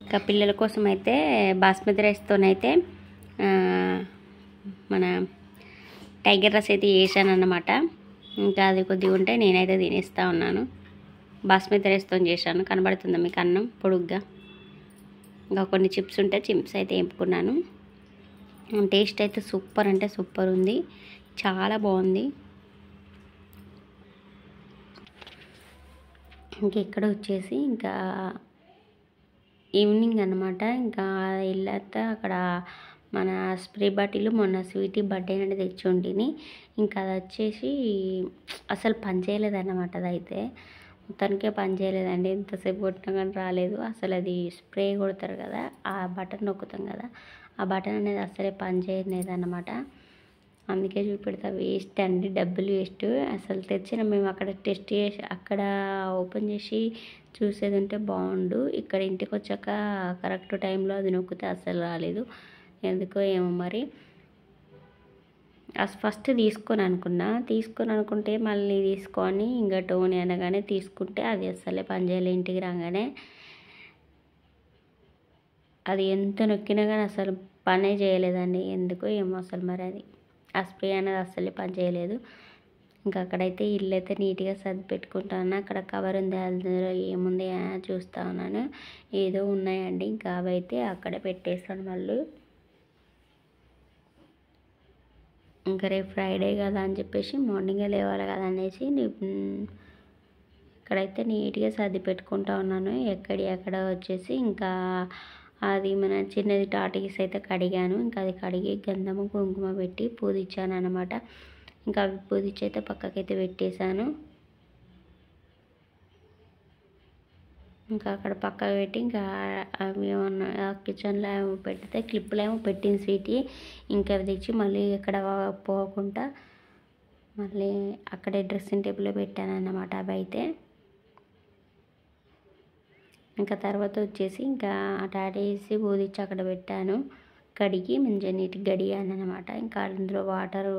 ఇంకా పిల్లల కోసం అయితే బాస్మతి రైస్తోనైతే మన టైగర్ రైస్ అయితే చేశాను అన్నమాట. ఇంకా అది కొద్దిగా ఉంటే నేనైతే తినేస్తూ ఉన్నాను. బాస్మతి రైస్తో చేశాను. కనబడుతుందా మీకు అన్నం పొడుగ్గా? ఇంకా కొన్ని చిప్స్ ఉంటే చిప్స్ అయితే వేపుకున్నాను. టేస్ట్ అయితే సూపర్ అంటే సూపర్ ఉంది, చాలా బాగుంది. ఇంకెక్కడ వచ్చేసి ఇంకా ఈవినింగ్ అన్నమాట. ఇంకా వెళ్ళాక అక్కడ మన స్ప్రే బాటిల్ మొన్న స్వీటీ బర్త్డే నుండి తెచ్చి ఉంటిని. ఇంకా అది వచ్చేసి అసలు పని చేయలేదన్నమాట. అదైతే మొత్తానికే పని చేయలేదండి. ఎంతసేపు కొట్టినా కానీ రాలేదు. అసలు అది స్ప్రే కొడతారు కదా, ఆ బటన్ నొక్కుతాం కదా, ఆ బటన్ అనేది అసలే పని చేయలేదు అన్నమాట. అందుకే చూపెడతా, వేస్ట్ అండి, డబ్బులు వేస్ట్. అసలు తెచ్చిన మేము అక్కడ టెస్ట్ చేసి అక్కడ ఓపెన్ చేసి చూసేది ఉంటే బాగుండు. ఇక్కడ ఇంటికి వచ్చాక కరెక్ట్ టైంలో అది నొక్కితే అసలు రాలేదు, ఎందుకో ఏమో మరి. ఫస్ట్ తీసుకొని అనుకుంటే మళ్ళీ తీసుకొని ఇంకా టోనీ అనగానే తీసుకుంటే అది అసలే పనిచేయలే. ఇంటికి రాగానే అది ఎంత నొక్కినా కానీ అసలు పనే చేయలేదండి, ఎందుకో ఏమో అసలు మరి. అది ఆ స్ప్రే అనేది అస్సలే పని చేయలేదు. ఇంకా అక్కడైతే ఇల్లు అయితే నీట్గా సర్ది పెట్టుకుంటాను. అక్కడ కవర్ ఉంది, అందులో ఏముంది చూస్తూ ఉన్నాను. ఏదో ఉన్నాయండి, ఇంకా అవి అయితే అక్కడే పెట్టేస్తాను. మళ్ళీ ఇంకా రేపు ఫ్రైడే కదా అని చెప్పేసి మార్నింగే లేవాలి కదా అనేసి ఇక్కడైతే నీట్గా సర్ది పెట్టుకుంటా ఉన్నాను. ఎక్కడ వచ్చేసి ఇంకా అది మన చిన్నది టాటీస్ అయితే కడిగాను. ఇంకా అది కడిగి గంధము కుంకుమ పెట్టి పూజించాను అనమాట. ఇంకా అవి పూజించి అయితే పక్కకైతే పెట్టేశాను. ఇంకా అక్కడ పక్కకు పెట్టి ఇంకా అవి ఏమన్నా కిచెన్లో ఏమో పెడితే క్లిప్పులు ఏమో పెట్టింది స్వీటీ. ఇంకా అవి తెచ్చి మళ్ళీ ఎక్కడ పోకుండా మళ్ళీ అక్కడే డ్రెస్సింగ్ టేబుల్లో పెట్టాను అన్నమాట. అవి అయితే ఇంకా తర్వాత వచ్చేసి ఇంకా టాటా వేసి పూజించి అక్కడ పెట్టాను. కడిగి మంచిగా నీట్గా గడిగాను అనమాట. ఇంకా అందులో వాటర్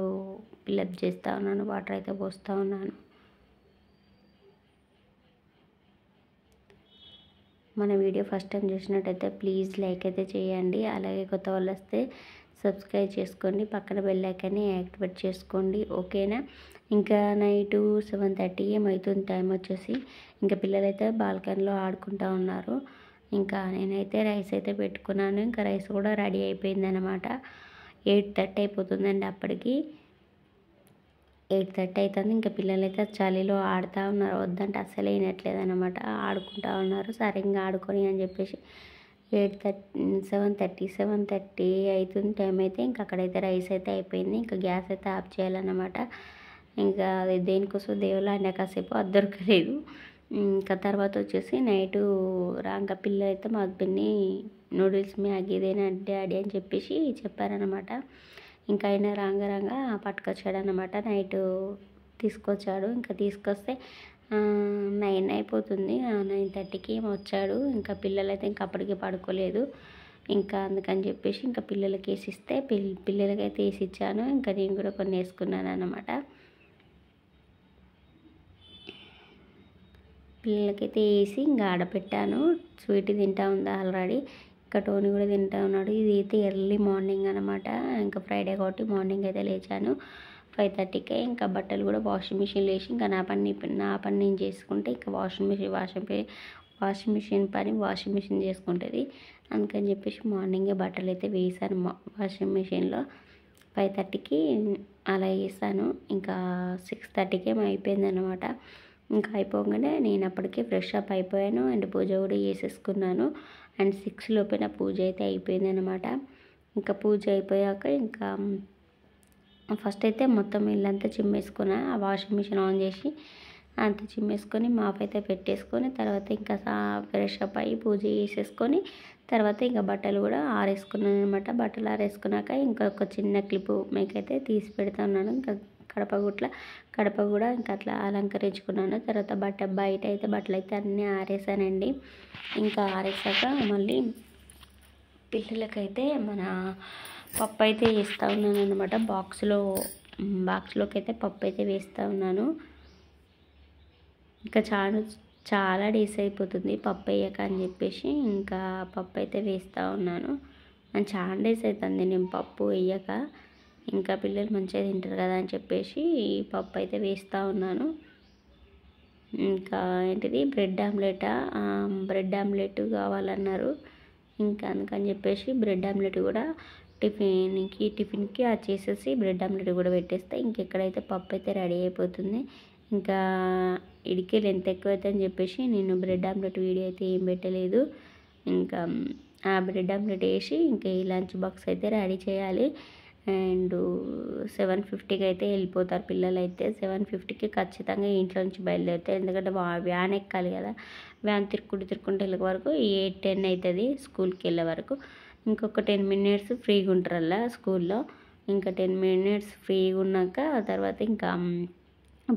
ఫిల్అప్ చేస్తూ ఉన్నాను, వాటర్ అయితే పోస్తూ ఉన్నాను. మన వీడియో ఫస్ట్ టైం చూసినట్టయితే ప్లీజ్ లైక్ అయితే చేయండి. అలాగే కొత్త వాళ్ళు వస్తే సబ్స్క్రైబ్ చేసుకోండి, పక్కన బెల్ ఐకాన్ని యాక్టివేట్ చేసుకోండి, ఓకేనా. ఇంకా నైటు 7:30 ఏమవుతుంది టైం వచ్చేసి. ఇంకా పిల్లలైతే బాల్కనీలో ఆడుకుంటూ ఉన్నారు. ఇంకా నేనైతే రైస్ అయితే పెట్టుకున్నాను. ఇంకా రైస్ కూడా రెడీ అయిపోయింది అనమాట. 8:30 అయిపోతుందండి అప్పటికి. 8:30 అవుతుంది. ఇంకా పిల్లలైతే చలిలో ఆడుతూ ఉన్నారు, వద్దంటే అస్సలు వినట్లేదు అనమాట. ఆడుకుంటూ ఉన్నారు. సరే ఇంకా ఆడుకొని అని చెప్పేసి 7:30 అవుతుంది టైం అయితే. ఇంకా అక్కడైతే రైస్ అయితే అయిపోయింది. ఇంకా గ్యాస్ అయితే ఆఫ్ చేయాలన్నమాట. ఇంకా అది దేనికోసం దేవుళ్ళ కాసేపు అది దొరకలేదు. ఇంకా తర్వాత వచ్చేసి నైటు రాంగ పిల్లలు అయితే మా హస్బెండ్ని నూడిల్స్ మ్యాగీ ఇదేనా డాడీ అని చెప్పేసి చెప్పారనమాట. ఇంకా ఆయన రాంగ పట్టుకొచ్చాడు అనమాట. నైటు తీసుకొచ్చాడు. ఇంకా తీసుకొస్తే 9 అయిపోతుంది. 9:30కి ఏమో వచ్చాడు. ఇంకా పిల్లలైతే ఇంకా అప్పటికి పడుకోలేదు. ఇంకా అందుకని చెప్పేసి ఇంకా పిల్లలకి వేసిస్తే పిల్లలకైతే వేసి ఇచ్చాను. ఇంకా నేను కూడా కొన్ని వేసుకున్నాను అనమాట. పిల్లలకైతే వేసి ఇంకా ఆడపెట్టాను. స్వీట్ తింటా ఉందా ఆల్రెడీ. ఇంకా టోనీ కూడా తింటా ఉన్నాడు. ఇది అయితే ఎర్లీ మార్నింగ్ అనమాట. ఇంకా ఫ్రైడే కాబట్టి మార్నింగ్ అయితే లేచాను 5:30కే. ఇంకా బట్టలు కూడా వాషింగ్ మిషన్లో వేసి ఇంకా నా పని నేను చేసుకుంటే ఇంకా వాషింగ్ మిషన్ చేసుకుంటుంది. అందుకని చెప్పేసి మార్నింగే బట్టలు అయితే వేసాను వాషింగ్ మిషన్లో. 5:30కి అలా వేసాను. ఇంకా 6:30కి ఏమో అయిపోయింది అనమాట. ఇంకా అయిపోగానే నేను అప్పటికే ఫ్రెష్ అప్ అయిపోయాను అండ్ పూజ కూడా చేసేసుకున్నాను. అండ్ 6 లోపే నా పూజ అయితే అయిపోయింది అనమాట. ఇంకా పూజ అయిపోయాక ఇంకా ఫస్ట్ అయితే మొత్తం ఇల్లంతా చిమ్మేసుకున్నా. ఆ వాషింగ్ మిషన్ ఆన్ చేసి అంతా చిమ్మేసుకొని మాప్ అయితే పెట్టేసుకొని తర్వాత ఇంకా ఫ్రెష్ అప్ అయ్యి పూజ చేసేసుకొని తర్వాత ఇంకా బట్టలు కూడా ఆరేసుకున్నాను అనమాట. బట్టలు ఆరేసుకున్నాక ఇంకొక చిన్న క్లిప్ మీకైతే తీసి పెడతాను. ఇంకా కడప కూడా ఇంకా అట్లా అలంకరించుకున్నాను. తర్వాత బయట అయితే బట్టలు అయితే అన్నీ ఆరేసానండి. ఇంకా ఆరేసాక మళ్ళీ పిల్లలకైతే మన పప్పు అయితే వేస్తూ ఉన్నాను అనమాట. బాక్స్లోకి అయితే పప్పు అయితే వేస్తూ ఉన్నాను. ఇంకా చాలా డేస్ అయిపోతుంది పప్పు వేయక అని చెప్పేసి ఇంకా పప్పు అయితే వేస్తూ ఉన్నాను. చాలా డేస్ అవుతుంది నేను పప్పు వేయక, ఇంకా పిల్లలు మంచిగా తింటారు కదా అని చెప్పేసి ఈ పప్పు అయితే వేస్తూ ఉన్నాను. ఇంకా ఏంటిది బ్రెడ్ ఆమ్లెట్ కావాలన్నారు. ఇంకా అందుకని చెప్పేసి బ్రెడ్ ఆమ్లెట్ కూడా టిఫిన్కి అది చేసేసి బ్రెడ్ ఆమ్లెట్ కూడా పెట్టేస్తే ఇంకెక్కడైతే పప్పు అయితే రెడీ అయిపోతుంది. ఇంకా ఇడికి లెంత్ ఎక్కువైతే అని చెప్పేసి నేను బ్రెడ్ ఆమ్లెట్ వీడియో అయితే ఏం పెట్టలేదు. ఇంకా ఆ బ్రెడ్ ఆమ్లెట్ వేసి ఇంకా ఈ లంచ్ బాక్స్ అయితే రెడీ చేయాలి. అండ్ 7:50కి అయితే వెళ్ళిపోతారు పిల్లలు అయితే. 7:50కి ఖచ్చితంగా ఇంట్లో నుంచి బయలుదేరుతారు, ఎందుకంటే వ్యాన్ ఎక్కాలి కదా. వ్యాన్ తిరుక్కుంటూ వెళ్ళే వరకు 8-10 అవుతుంది స్కూల్కి వెళ్ళే వరకు. ఇంకొక 10 minutes ఫ్రీగా ఉంటారు అలా స్కూల్లో. ఇంకా 10 minutes ఫ్రీగా ఉన్నాక తర్వాత ఇంకా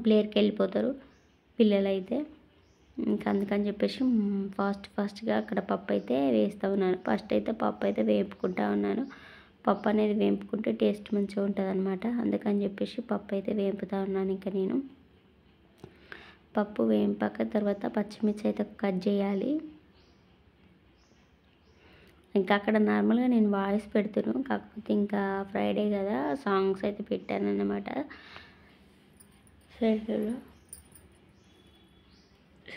ప్లేయర్కి వెళ్ళిపోతారు పిల్లలు అయితే. ఇంకా అందుకని చెప్పేసి ఫాస్ట్గా అక్కడ పప్పు అయితే వేస్తూ ఉన్నాను. ఫస్ట్ అయితే పప్పు అయితే వేపుకుంటా ఉన్నాను. పప్పు అనేది వేపుకుంటే టేస్ట్ మంచిగా ఉంటుంది అనమాట. అందుకని చెప్పేసి పప్పు అయితే వేపుతూ ఉన్నాను. ఇంకా నేను పప్పు వేపాక తర్వాత పచ్చిమిర్చి అయితే కట్ చేయాలి. ఇంకా అక్కడ నార్మల్గా నేను వాయిస్ పెడుతున్నాను, కాకపోతే ఇంకా ఫ్రైడే కదా సాంగ్స్ అయితే పెట్టాను అన్నమాట.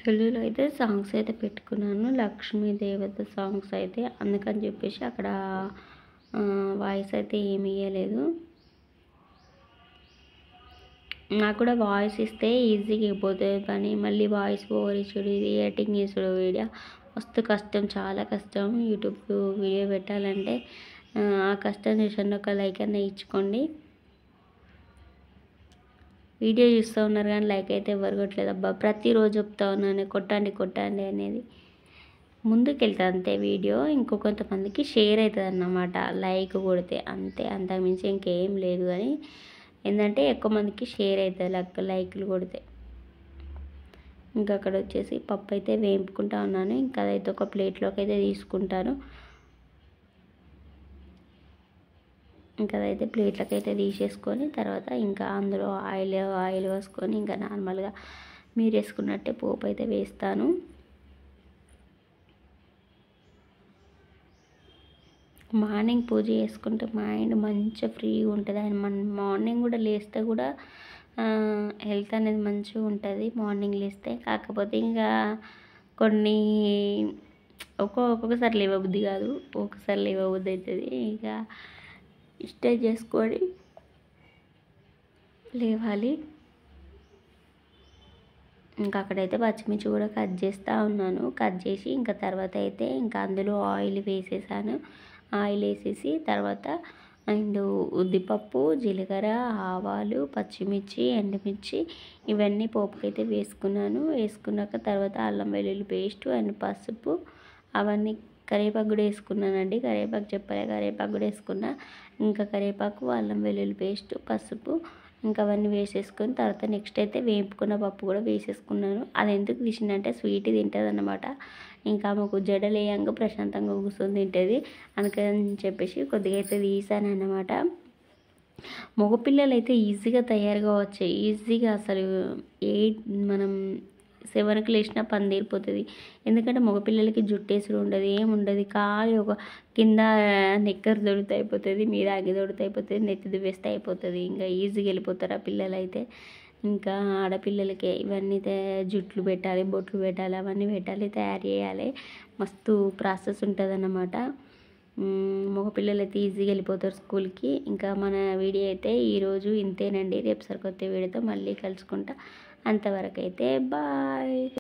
సెల్లులో అయితే సాంగ్స్ అయితే పెట్టుకున్నాను, లక్ష్మీ దేవత సాంగ్స్ అయితే. అందుకని చెప్పేసి అక్కడ వాయిస్ అయితే ఏమి ఇవ్వలేదు. నాకు కూడా వాయిస్ ఇస్తే ఈజీగా అయిపోతుంది పని, మళ్ళీ వాయిస్ ఓవర్ ఇచ్చుడు, ఇది ఎడిటింగ్ చేసుడు వీడియో మస్తు కష్టం, చాలా కష్టం. యూట్యూబ్ వీడియో పెట్టాలంటే ఆ కష్టం చూసండి. ఒక లైక్ అన్న ఇచ్చుకోండి. వీడియో చూస్తూ ఉన్నారు కానీ లైక్ అయితే ఎవరు కొట్టలేదు. అబ్బా ప్రతిరోజు చెప్తా ఉన్నాను కొట్టండి అనేది. ముందుకు వెళ్తుంది అంతే వీడియో. కొంతమందికి షేర్ అవుతుంది అన్నమాట లైక్ కొడితే, అంతే. అంతకుమించి ఇంకేం లేదు. కానీ ఏంటంటే ఎక్కువ మందికి షేర్ అవుతుంది లైక్లు కొడితే. ఇంకా అక్కడ వచ్చేసి పప్పు అయితే వేపుకుంటా ఉన్నాను. ఇంకా అదైతే ఒక ప్లేట్లోకి అయితే తీసుకుంటాను. ఇంకా అదైతే ప్లేట్లకి అయితే తీసేసుకొని తర్వాత ఇంకా అందులో ఆయిల్ వేసుకొని ఇంకా నార్మల్గా మీరు వేసుకున్నట్టే పోపు అయితే వేస్తాను. మార్నింగ్ పూజ చేసుకుంటే మైండ్ మంచిగా ఫ్రీగా ఉంటుంది. అండ్ మన మార్నింగ్ కూడా లేస్తే కూడా హెల్త్ అనేది మంచిగా ఉంటుంది మార్నింగ్ లేస్తే. కాకపోతే ఇంకా కొన్ని ఒక్కొక్కసారి లేవబుద్ధి కాదు, ఒక్కొక్కసారి లేవబుద్ధి అవుతుంది. ఇక స్టే చేసుకొని లేవాలి. ఇంకా అక్కడైతే పచ్చిమిర్చి కూడా కట్ చేస్తూ ఉన్నాను. కట్ చేసి ఇంకా తర్వాత అయితే ఇంకా అందులో ఆయిల్ వేసేసాను. ఆయిల్ వేసేసి తర్వాత అండ్ ఉద్దిపప్పు, జీలకర్ర, ఆవాలు, పచ్చిమిర్చి, ఎండుమిర్చి ఇవన్నీ పోపుకైతే వేసుకున్నాను. వేసుకున్నాక తర్వాత అల్లం వెల్లుల్లి పేస్ట్ అండ్ పసుపు అవన్నీ, కరివేపాకు కూడా వేసుకున్నానండి. కరివేపాకు కూడా వేసుకున్నా. ఇంకా కరివేపాకు, అల్లం వెల్లుల్లి పేస్ట్, పసుపు ఇంకా అవన్నీ వేసేసుకొని తర్వాత నెక్స్ట్ అయితే వేపుకున్న పప్పు కూడా వేసేసుకున్నాను. అది ఎందుకు తీసిందంటే స్వీట్ తింటుంది అన్నమాట. ఇంకా మాకు జడలేయంగా ప్రశాంతంగా కూర్చొని తింటుంది, అందుకని చెప్పేసి కొద్దిగా అయితే తీసాను అన్నమాట. మగపిల్లలు అయితే ఈజీగా తయారు కావచ్చు, ఈజీగా అసలు మనం 7కి లేచినా పని తీరిపోతుంది. ఎందుకంటే మగపిల్లలకి జుట్టేసుడు ఉండదు, ఏముండదు. ఖాళీ ఒక కింద నెక్కర్ దొడితే అయిపోతుంది, మీద అగ్గి దొడితే అయిపోతుంది, నెత్తి దువ్వేస్తే అయిపోతుంది. ఇంకా ఈజీగా వెళ్ళిపోతారు ఆ పిల్లలు అయితే. ఇంకా ఆడపిల్లలకే ఇవన్నీ జుట్లు పెట్టాలి, బొట్లు పెట్టాలి, అవన్నీ పెట్టాలి, తయారు చేయాలి. మస్తు ప్రాసెస్ ఉంటుంది అన్నమాట. మగపిల్లలు అయితే ఈజీగా వెళ్ళిపోతారు స్కూల్కి. ఇంకా మన వీడియో అయితే ఈరోజు ఇంతేనండి. రేపు సరికొత్త వీడియోతో మళ్ళీ కలుసుకుంటా. అంతవరకు అయితే బాయ్.